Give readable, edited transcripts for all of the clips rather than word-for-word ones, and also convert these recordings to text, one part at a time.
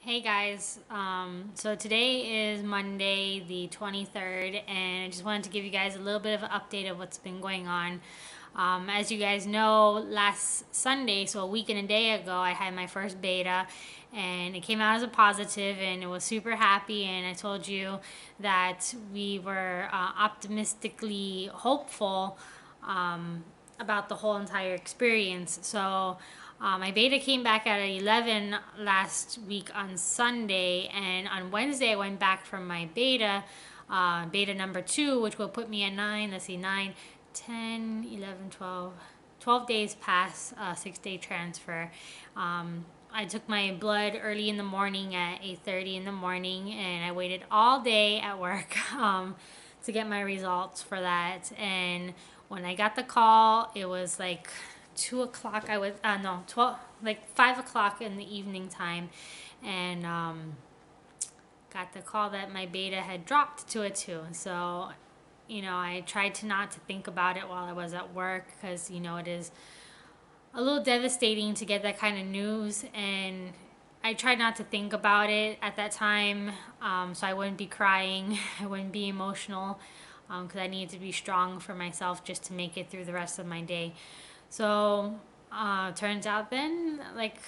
Hey guys, so today is Monday the 23rd, and I just wanted to give you guys a little bit of an update of what's been going on. As you guys know, last Sunday, so a week and a day ago, I had my first beta, and it came out as a positive, and it was super happy. And I told you that we were optimistically hopeful about the whole entire experience. So my beta came back at 11 last week on Sunday, and on Wednesday I went back from my beta number 2, which will put me at 9. Let's see, 9, 10, 11, 12 days past 6-day transfer. I took my blood early in the morning at 8:30 in the morning, and I waited all day at work to get my results for that. And when I got the call, it was like 2 o'clock. I was no 12, like 5 o'clock in the evening time, and got the call that my beta had dropped to a 2. So I tried to not to think about it while I was at work, because it is a little devastating to get that kind of news. And I tried not to think about it at that time, so I wouldn't be crying, I wouldn't be emotional, because I needed to be strong for myself just to make it through the rest of my day. So turns out then, like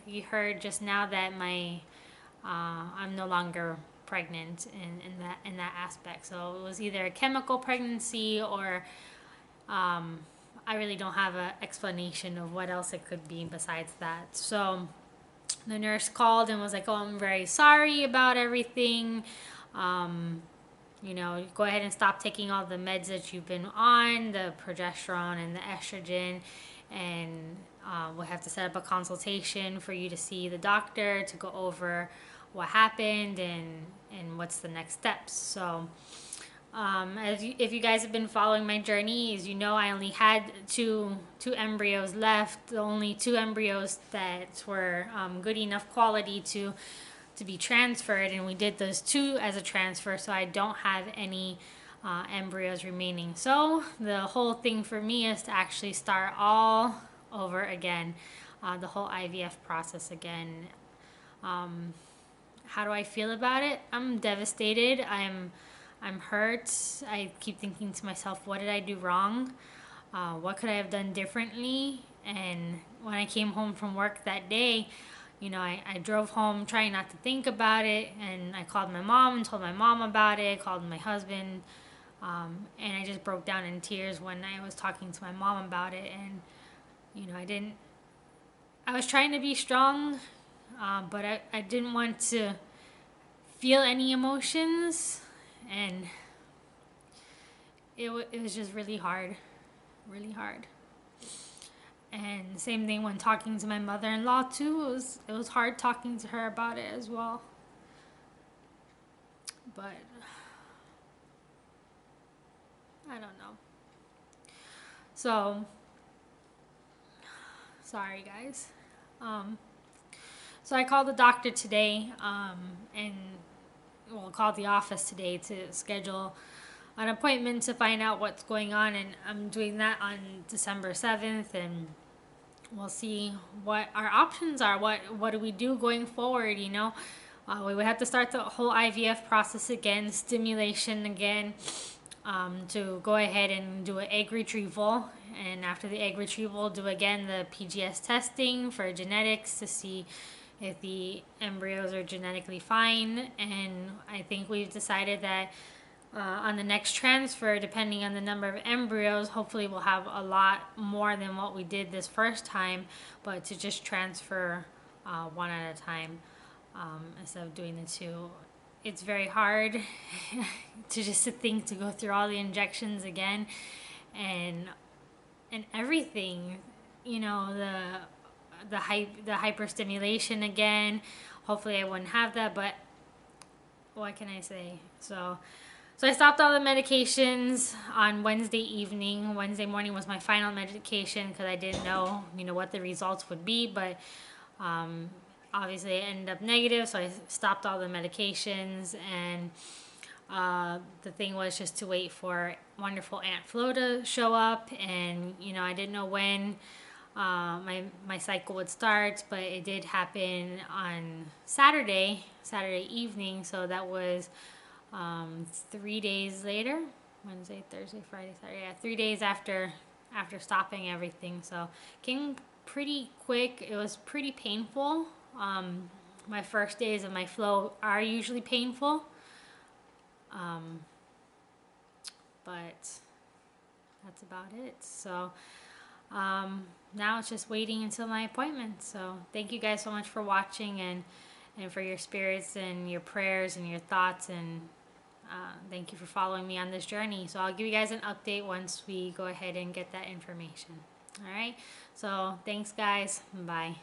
you heard just now, that I'm no longer pregnant in that aspect. So it was either a chemical pregnancy, or I really don't have an explanation of what else it could be besides that. So the nurse called and was like, "Oh, I'm very sorry about everything. Um, go ahead and stop taking all the meds that you've been on, the progesterone and the estrogen, and we'll have to set up a consultation for you to see the doctor to go over what happened and what's the next steps." So if you guys have been following my journey, as you know, I only had two embryos left. The only two embryos that were good enough quality to be transferred, and we did those two as a transfer. So I don't have any embryos remaining. So the whole thing for me is to actually start all over again, the whole IVF process again. How do I feel about it? I'm devastated. I'm hurt. I keep thinking to myself, what did I do wrong? What could I have done differently? And when I came home from work that day, I drove home trying not to think about it, and I called my mom and told my mom about it. I called my husband, and I just broke down in tears when I was talking to my mom about it. And I didn't. I was trying to be strong, but I didn't want to feel any emotions, and it was just really hard, really hard. And same thing when talking to my mother-in-law too. It was hard talking to her about it as well. But I don't know. So sorry, guys. Um, so I called the doctor today, and well, called the office today to schedule an appointment to find out what's going on, and I'm doing that on December 7th, and we'll see what our options are. What do we do going forward? We would have to start the whole IVF process again, stimulation again, to go ahead and do an egg retrieval, and after the egg retrieval, do again the PGS testing for genetics to see if the embryos are genetically fine. And I think we've decided that on the next transfer, depending on the number of embryos, hopefully we'll have a lot more than what we did this first time, but to just transfer one at a time, instead of doing the two. It's very hard to just to think to go through all the injections again, and everything, the hyperstimulation again. Hopefully I wouldn't have that, but what can I say? So I stopped all the medications on Wednesday evening. Wednesday morning was my final medication, because I didn't know, what the results would be. But obviously it ended up negative, so I stopped all the medications. And the thing was just to wait for wonderful Aunt Flo to show up. And, I didn't know when my cycle would start, but it did happen on Saturday evening. So that was 3 days later, Wednesday, Thursday, Friday, Saturday. Yeah, 3 days after stopping everything. So came pretty quick. It was pretty painful. My first days of my flow are usually painful, but that's about it. So now it's just waiting until my appointment. So thank you guys so much for watching, and for your spirits and your prayers and your thoughts, and thank you for following me on this journey. So I'll give you guys an update once we go ahead and get that information. All right. So thanks, guys. Bye.